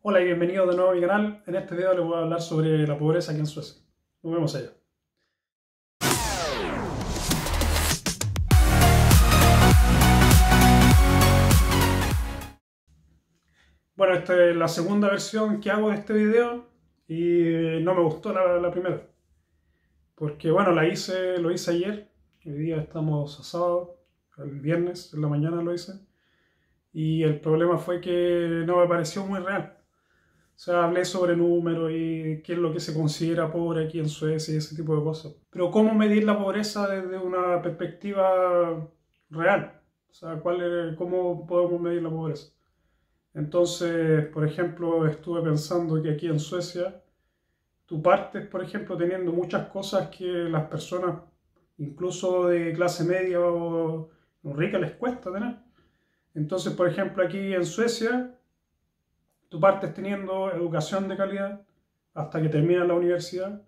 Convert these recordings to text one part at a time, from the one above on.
Hola y bienvenido de nuevo a mi canal. En este video les voy a hablar sobre la pobreza aquí en Suecia. Nos vemos allá. Bueno, esta es la segunda versión que hago de este video y no me gustó la primera. Porque bueno, lo hice ayer. Hoy día estamos a sábado, el viernes en la mañana lo hice. Y el problema fue que no me pareció muy real. O sea, hablé sobre números y qué es lo que se considera pobre aquí en Suecia y ese tipo de cosas. Pero ¿cómo medir la pobreza desde una perspectiva real? O sea, ¿cómo podemos medir la pobreza? Entonces, por ejemplo, estuve pensando que aquí en Suecia tú partes, por ejemplo, teniendo muchas cosas que las personas, incluso de clase media o rica, les cuesta tener. Entonces, por ejemplo, aquí en Suecia tú partes teniendo educación de calidad hasta que terminas la universidad.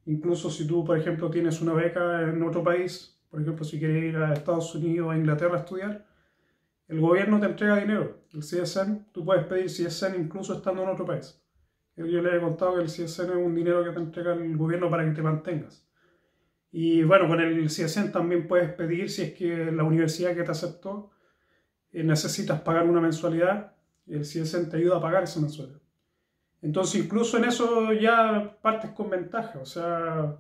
Incluso si tú, por ejemplo, tienes una beca en otro país, por ejemplo, si quieres ir a Estados Unidos o a Inglaterra a estudiar, el gobierno te entrega dinero. El CSN, tú puedes pedir CSN incluso estando en otro país. Yo les he contado que el CSN es un dinero que te entrega el gobierno para que te mantengas. Y bueno, con el CSN también puedes pedir, si es que la universidad que te aceptó necesitas pagar una mensualidad, el CSN te ayuda a pagar esa mensualidad. Entonces, incluso en eso ya partes con ventaja. O sea,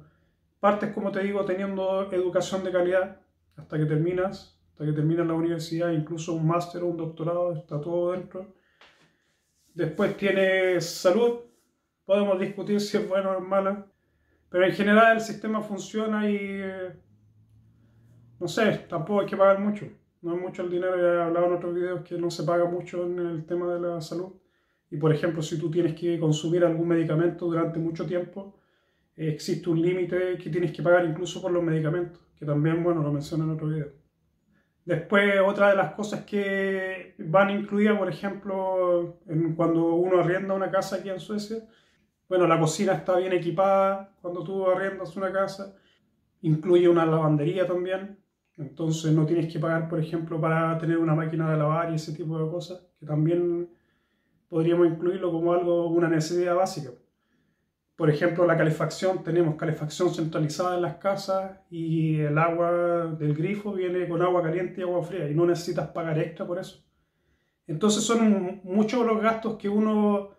partes, como te digo, teniendo educación de calidad hasta que terminas la universidad, incluso un máster o un doctorado, está todo dentro. Después tienes salud. Podemos discutir si es buena o es mala, pero en general el sistema funciona y no sé, tampoco hay que pagar mucho. No es mucho el dinero, ya he hablado en otros videos que no se paga mucho en el tema de la salud. Y por ejemplo, si tú tienes que consumir algún medicamento durante mucho tiempo, existe un límite que tienes que pagar incluso por los medicamentos, que también, bueno, lo menciono en otro video. Después, otra de las cosas que van incluidas, por ejemplo, cuando uno arrienda una casa aquí en Suecia, bueno, la cocina está bien equipada cuando tú arriendas una casa, incluye una lavandería también, entonces no tienes que pagar, por ejemplo, para tener una máquina de lavar y ese tipo de cosas, que también podríamos incluirlo como algo, una necesidad básica. Por ejemplo, la calefacción, tenemos calefacción centralizada en las casas y el agua del grifo viene con agua caliente y agua fría y no necesitas pagar extra por eso. Entonces son muchos los gastos que uno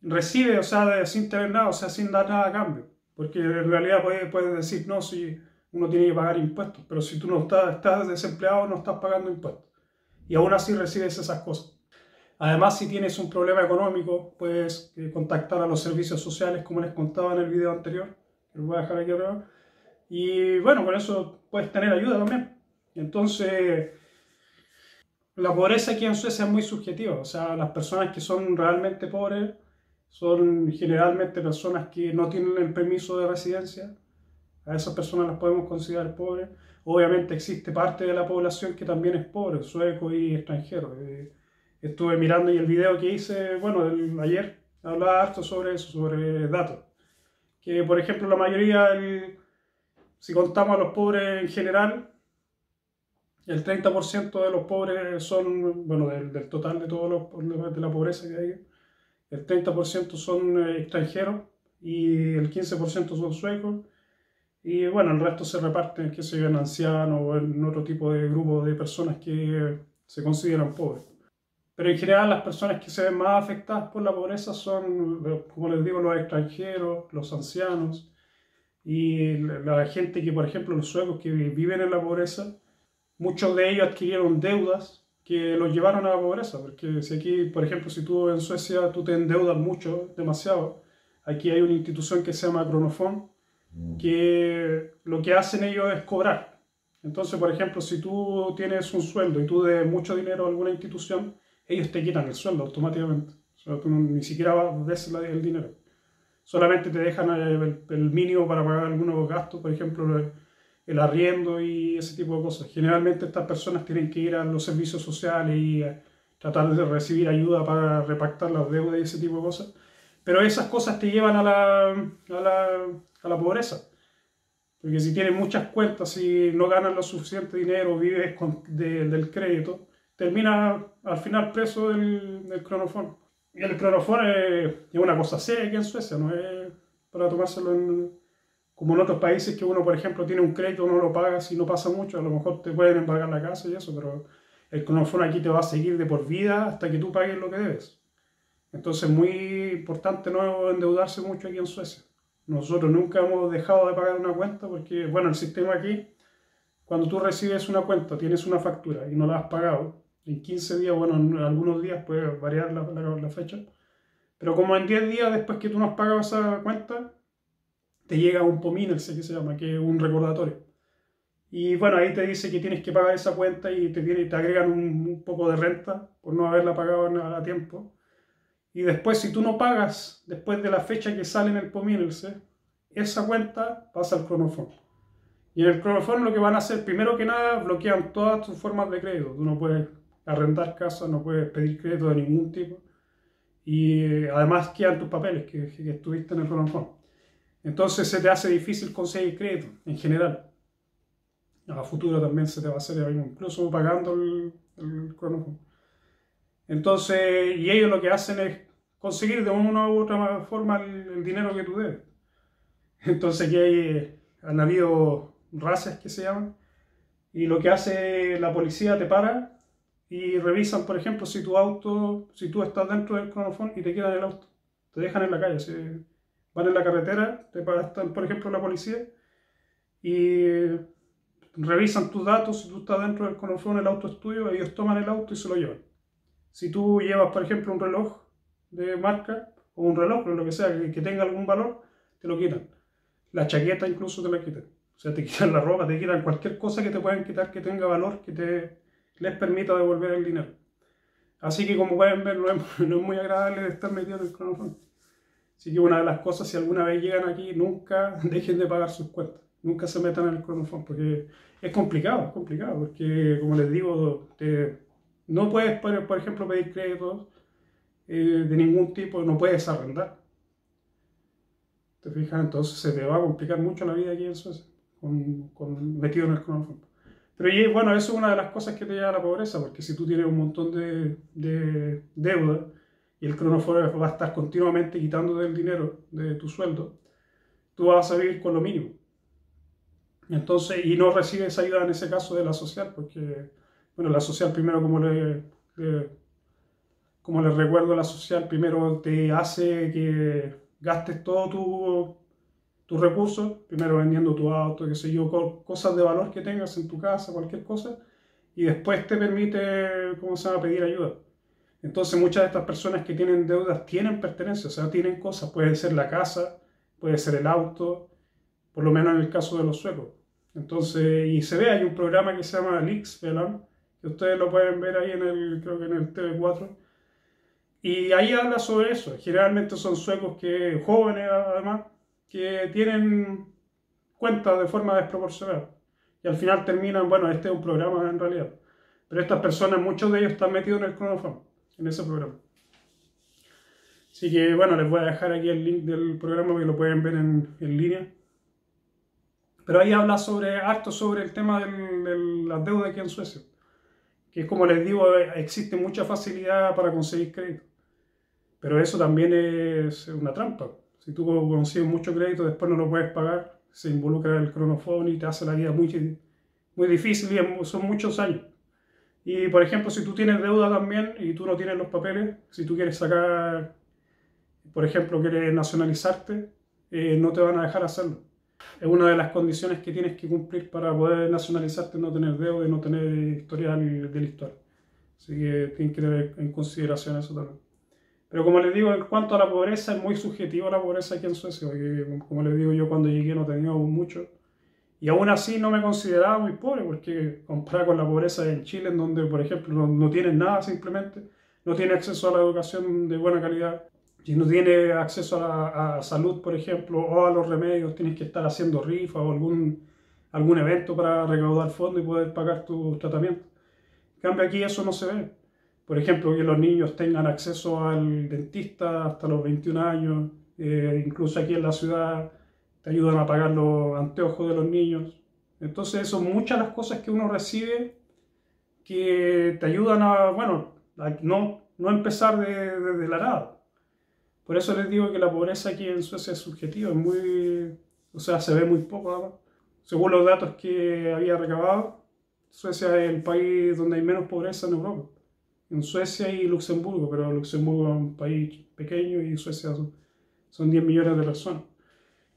recibe, o sea, sin tener nada, o sea, sin dar nada a cambio. Porque en realidad puedes decir, no, si uno tiene que pagar impuestos, pero si tú no estás desempleado, no estás pagando impuestos. Y aún así recibes esas cosas. Además, si tienes un problema económico, puedes contactar a los servicios sociales, como les contaba en el video anterior, que lo voy a dejar aquí arriba. Y bueno, con eso puedes tener ayuda también. Entonces, la pobreza aquí en Suecia es muy subjetiva. O sea, las personas que son realmente pobres son generalmente personas que no tienen el permiso de residencia. A esas personas las podemos considerar pobres. Obviamente existe parte de la población que también es pobre, suecos y extranjeros. Estuve mirando y el video que hice, bueno, ayer, hablaba harto sobre eso, sobre datos. Que, por ejemplo, la mayoría, si contamos a los pobres en general, el 30% de los pobres son, bueno, del total de de la pobreza que hay, el 30% son extranjeros y el 15% son suecos. Y bueno, el resto se reparte, que se en ancianos o en otro tipo de grupo de personas que se consideran pobres. Pero en general las personas que se ven más afectadas por la pobreza son, como les digo, los extranjeros, los ancianos y la gente que, por ejemplo, los suecos que viven en la pobreza, muchos de ellos adquirieron deudas que los llevaron a la pobreza. Porque si aquí, por ejemplo, si tú en Suecia tú te endeudas mucho, demasiado, aquí hay una institución que se llama Kronofond, que lo que hacen ellos es cobrar. Entonces, por ejemplo, si tú tienes un sueldo y tú debes mucho dinero a alguna institución, ellos te quitan el sueldo automáticamente. O sea, tú ni siquiera ves el dinero. Solamente te dejan el mínimo para pagar algunos gastos, por ejemplo, el arriendo y ese tipo de cosas. Generalmente estas personas tienen que ir a los servicios sociales y tratar de recibir ayuda para repactar las deudas y ese tipo de cosas. Pero esas cosas te llevan a la pobreza. Porque si tienes muchas cuentas y no ganas lo suficiente dinero, vives del crédito, termina al final preso del cronofón. Y el cloroformo es una cosa seria aquí en Suecia, no es para tomárselo como en otros países que uno, por ejemplo, tiene un crédito, no lo paga si no pasa mucho, a lo mejor te pueden embargar la casa y eso, pero el cloroformo aquí te va a seguir de por vida hasta que tú pagues lo que debes. Entonces es muy importante no endeudarse mucho aquí en Suecia. Nosotros nunca hemos dejado de pagar una cuenta porque, bueno, el sistema aquí, cuando tú recibes una cuenta, tienes una factura y no la has pagado, en 15 días, bueno, en algunos días puede variar la fecha, pero como en 10 días después que tú no has pagado esa cuenta, te llega un påminnelse que se llama, que es un recordatorio. Y bueno, ahí te dice que tienes que pagar esa cuenta y te agregan un poco de renta por no haberla pagado a tiempo. Y después, si tú no pagas después de la fecha que sale en el påminnelse, esa cuenta pasa al Kronofond. Y en el Kronofond lo que van a hacer, primero que nada, bloquean todas tus formas de crédito. Tú no puedes arrendar casa, no puedes pedir crédito de ningún tipo. Y además quedan tus papeles que estuviste en el Kronofond. Entonces se te hace difícil conseguir crédito en general. A futuro también se te va a hacer, incluso pagando el Kronofond. Entonces, y ellos lo que hacen es conseguir de una u otra forma el dinero que tú debes. Entonces, aquí han habido razzias que se llaman, y lo que hace la policía te para y revisan, por ejemplo, si tu auto, si tú estás dentro del Kronofond y te quedan el auto, te dejan en la calle, van en la carretera, te paran, por ejemplo, la policía y revisan tus datos, si tú estás dentro del Kronofond, el auto es tuyo, ellos toman el auto y se lo llevan. Si tú llevas, por ejemplo, un reloj de marca o un reloj, o lo que sea, que tenga algún valor, te lo quitan. La chaqueta incluso te la quitan. O sea, te quitan la ropa, te quitan cualquier cosa que te puedan quitar que tenga valor, que les permita devolver el dinero. Así que como pueden ver, no es muy agradable estar metido en el Kronofond. Así que una de las cosas, si alguna vez llegan aquí, nunca dejen de pagar sus cuentas. Nunca se metan en el Kronofond, porque es complicado, porque como les digo, no puedes, por ejemplo, pedir créditos de ningún tipo, no puedes arrendar. ¿Te fijas? Entonces se te va a complicar mucho la vida aquí en Suecia, metido en el Kronofond. Pero bueno, eso es una de las cosas que te lleva a la pobreza, porque si tú tienes un montón de deuda y el Kronofond va a estar continuamente quitándote el dinero de tu sueldo, tú vas a vivir con lo mínimo. Entonces, y no recibes ayuda en ese caso de la social, porque, bueno, la social primero, como les recuerdo, la social primero te hace que gastes todos tus recursos, primero vendiendo tu auto, qué sé yo, cosas de valor que tengas en tu casa, cualquier cosa, y después te permite, ¿cómo se llama?, pedir ayuda. Entonces muchas de estas personas que tienen deudas tienen pertenencias, o sea, tienen cosas, puede ser la casa, puede ser el auto, por lo menos en el caso de los suecos. Entonces, y se ve, hay un programa que se llama Lyxfällan, que ustedes lo pueden ver ahí creo que en el TV4, y ahí habla sobre eso. Generalmente son suecos jóvenes además, que tienen cuentas de forma desproporcionada. Y al final terminan, bueno, este es un programa en realidad. Pero estas personas, muchos de ellos están metidos en el Kronofond, en ese programa. Así que bueno, les voy a dejar aquí el link del programa que lo pueden ver en línea. Pero ahí habla harto sobre el tema de las deudas aquí en Suecia. Que como les digo, existe mucha facilidad para conseguir crédito. Pero eso también es una trampa. Si tú consigues mucho crédito, después no lo puedes pagar, se involucra el Kronofond y te hace la vida muy, muy difícil y son muchos años. Y por ejemplo, si tú tienes deuda también y tú no tienes los papeles, si tú quieres sacar, por ejemplo, quieres nacionalizarte, no te van a dejar hacerlo. Es una de las condiciones que tienes que cumplir para poder nacionalizarte, no tener deuda y no tener historial delictual. Así que tienes que tener en consideración eso también. Pero como les digo, en cuanto a la pobreza, es muy subjetiva la pobreza aquí en Suecia, porque como les digo, yo cuando llegué no tenía mucho. Y aún así no me consideraba muy pobre, porque comparado con la pobreza en Chile, en donde, por ejemplo, no tienes nada simplemente, no tienes acceso a la educación de buena calidad, si no tienes acceso a salud, por ejemplo, o a los remedios, tienes que estar haciendo rifas o algún evento para recaudar fondos y poder pagar tu tratamiento. En cambio aquí eso no se ve. Por ejemplo, que los niños tengan acceso al dentista hasta los 21 años, incluso aquí en la ciudad te ayudan a pagar los anteojos de los niños. Entonces son muchas las cosas que uno recibe que te ayudan a, bueno, no no empezar desde la nada. Por eso les digo que la pobreza aquí en Suecia es subjetiva, o sea, se ve muy poco además. Según los datos que había recabado, Suecia es el país donde hay menos pobreza en Europa. En Suecia y Luxemburgo, pero Luxemburgo es un país pequeño y Suecia son 10 millones de personas.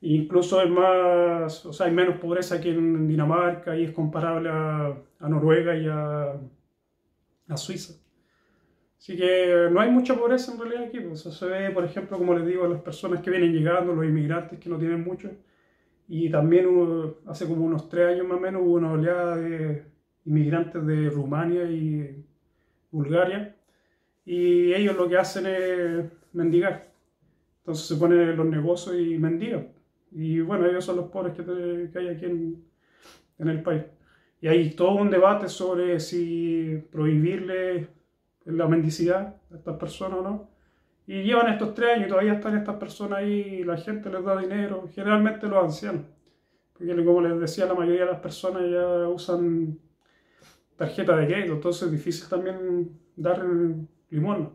E incluso es más, o sea, hay menos pobreza que en Dinamarca y es comparable a Noruega y a Suiza. Así que no hay mucha pobreza en realidad aquí. Pues, eso se ve, por ejemplo, como les digo, las personas que vienen llegando, los inmigrantes que no tienen mucho. Y también hace como unos 3 años más o menos hubo una oleada de inmigrantes de Rumania y Bulgaria. Y ellos lo que hacen es mendigar. Entonces se ponen en los negocios y mendigan. Y bueno, ellos son los pobres que hay aquí en el país. Y hay todo un debate sobre si prohibirle la mendicidad a estas personas o no. Y llevan estos 3 años y todavía están estas personas ahí y la gente les da dinero, generalmente los ancianos. Porque como les decía, la mayoría de las personas ya usan tarjeta de crédito, entonces es difícil también dar limosna.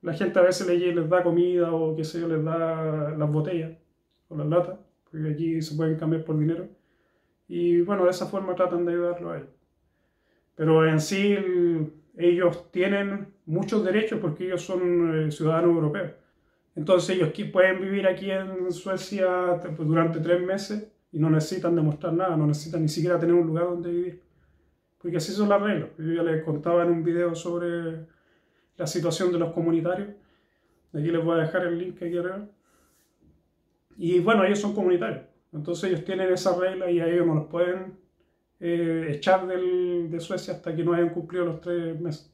La gente a veces les da comida o qué sé yo, les da las botellas o las latas, porque aquí se pueden cambiar por dinero. Y bueno, de esa forma tratan de ayudarlo a ellos. Pero en sí ellos tienen muchos derechos porque ellos son ciudadanos europeos. Entonces ellos pueden vivir aquí en Suecia durante 3 meses y no necesitan demostrar nada, no necesitan ni siquiera tener un lugar donde vivir. Porque así son las reglas. Yo ya les contaba en un video sobre la situación de los comunitarios. Aquí les voy a dejar el link aquí arriba. Y bueno, ellos son comunitarios. Entonces ellos tienen esa regla y a ellos no los pueden echar de Suecia hasta que no hayan cumplido los 3 meses.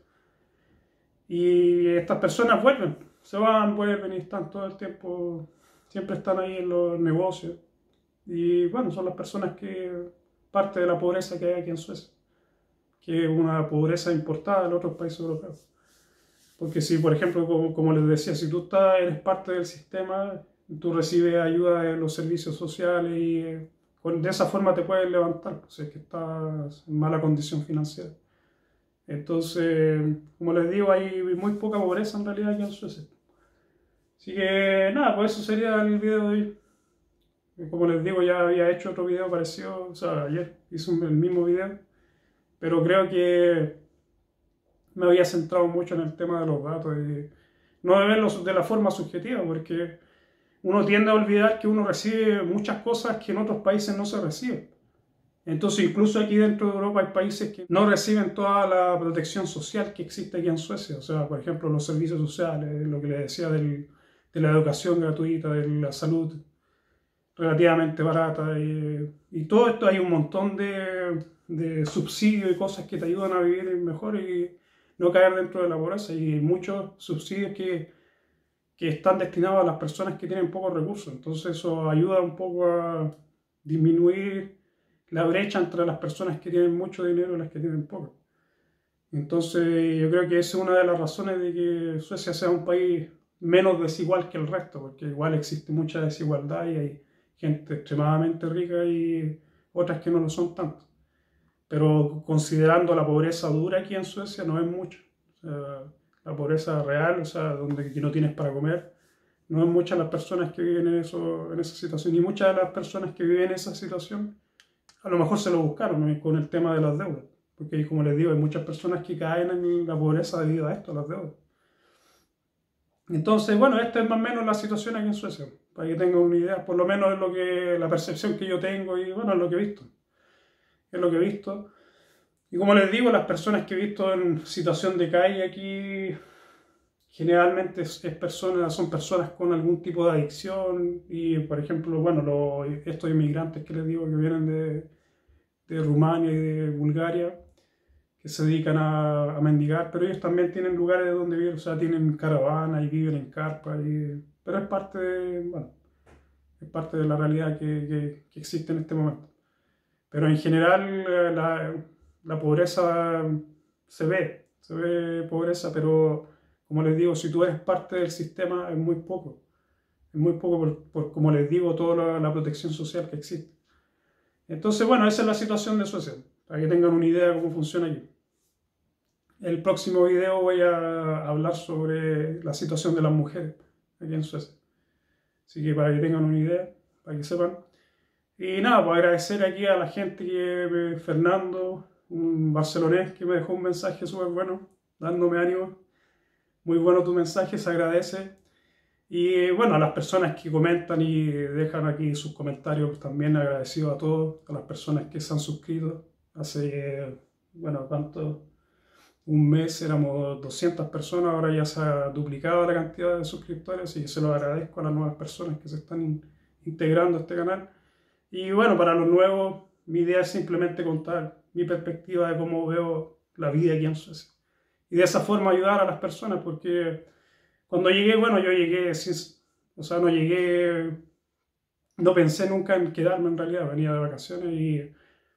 Y estas personas vuelven, se van, vuelven y están todo el tiempo, siempre están ahí en los negocios. Y bueno, son las personas que, parte de la pobreza que hay aquí en Suecia, que es una pobreza importada de otros países europeos. Porque si, por ejemplo, como les decía, si tú eres parte del sistema, tú recibes ayuda de los servicios sociales y de esa forma te puedes levantar, si es que estás en mala condición financiera. Entonces, como les digo, hay muy poca pobreza en realidad aquí en Suecia. Así que nada, pues eso sería el video de hoy. Como les digo, ya había hecho otro video parecido, o sea, ayer hice el mismo video, pero creo que me había centrado mucho en el tema de los datos y no de verlos de la forma subjetiva, porque uno tiende a olvidar que uno recibe muchas cosas que en otros países no se reciben. Entonces, incluso aquí dentro de Europa hay países que no reciben toda la protección social que existe aquí en Suecia. O sea, por ejemplo, los servicios sociales, lo que les decía de la educación gratuita, de la salud relativamente barata. Y todo esto hay un montón de subsidios y cosas que te ayudan a vivir mejor y no caer dentro de la pobreza. Y muchos subsidios que están destinados a las personas que tienen pocos recursos. Entonces eso ayuda un poco a disminuir la brecha entre las personas que tienen mucho dinero y las que tienen poco. Entonces yo creo que esa es una de las razones de que Suecia sea un país menos desigual que el resto, porque igual existe mucha desigualdad y hay gente extremadamente rica y otras que no lo son tanto. Pero considerando la pobreza dura aquí en Suecia no es mucho. O sea, la pobreza real, o sea, donde no tienes para comer, no es muchas las personas que viven en esa situación. Y muchas de las personas que viven en esa situación a lo mejor se lo buscaron con el tema de las deudas. Porque como les digo, hay muchas personas que caen en la pobreza debido a esto, a las deudas. Entonces, bueno, esta es más o menos la situación aquí en Suecia, para que tengan una idea, por lo menos es la percepción que yo tengo y bueno, es lo que he visto. Es lo que he visto. Y como les digo, las personas que he visto en situación de calle aquí, generalmente son personas con algún tipo de adicción y, por ejemplo, bueno, estos inmigrantes que les digo que vienen de Rumania y de Bulgaria, que se dedican a mendigar, pero ellos también tienen lugares donde vivir, o sea, tienen caravana y viven en carpa, pero es parte de la realidad que existe en este momento. Pero en general la pobreza se ve pobreza, pero como les digo, si tú eres parte del sistema es muy poco. Es muy poco por como les digo, toda la protección social que existe. Entonces, bueno, esa es la situación de Suecia, para que tengan una idea de cómo funciona aquí. el próximo video voy a hablar sobre la situación de las mujeres aquí en Suecia. Así que para que tengan una idea, para que sepan. Y nada, pues agradecer aquí a la gente Fernando, un barcelonés que me dejó un mensaje súper bueno, dándome ánimo. Muy bueno tu mensaje, se agradece. Y bueno, a las personas que comentan y dejan aquí sus comentarios, pues, también agradecido a todos, a las personas que se han suscrito. Hace, bueno, ¿cuánto? Un mes éramos 200 personas, ahora ya se ha duplicado la cantidad de suscriptores y se lo agradezco a las nuevas personas que se están integrando a este canal. Y bueno, para los nuevos, mi idea es simplemente contar mi perspectiva de cómo veo la vida aquí en Suecia. Y de esa forma ayudar a las personas, porque cuando llegué, bueno, yo llegué sin, o sea, no llegué, no pensé nunca en quedarme en realidad, venía de vacaciones y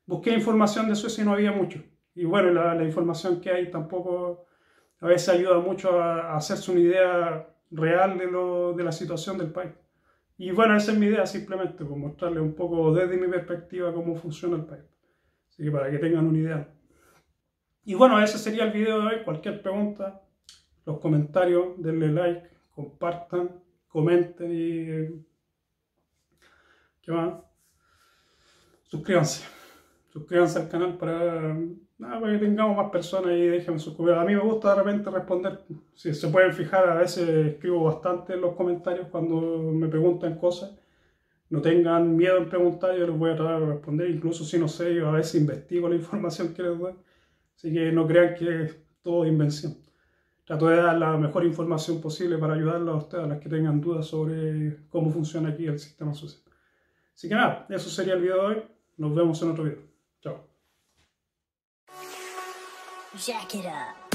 busqué información de Suecia y no había mucho. Y bueno, la información que hay tampoco a veces ayuda mucho a hacerse una idea real de la situación del país. Y bueno, esa es mi idea simplemente, pues mostrarles un poco desde mi perspectiva cómo funciona el país. Así que para que tengan una idea. Y bueno, ese sería el video de hoy. Cualquier pregunta, los comentarios, denle like, compartan, comenten y... ¿qué más? Suscríbanse. Suscríbanse al canal para que tengamos más personas y déjenme sus comentarios. A mí me gusta de repente responder. Si se pueden fijar, a veces escribo bastante en los comentarios cuando me preguntan cosas. No tengan miedo en preguntar, yo les voy a tratar de responder. Incluso si no sé, yo a veces investigo la información que les doy. Así que no crean que es todo invención. Trato de dar la mejor información posible para ayudarlos a ustedes, a las que tengan dudas sobre cómo funciona aquí el sistema social. Así que nada, eso sería el video de hoy. Nos vemos en otro video. Chao. Jack it up.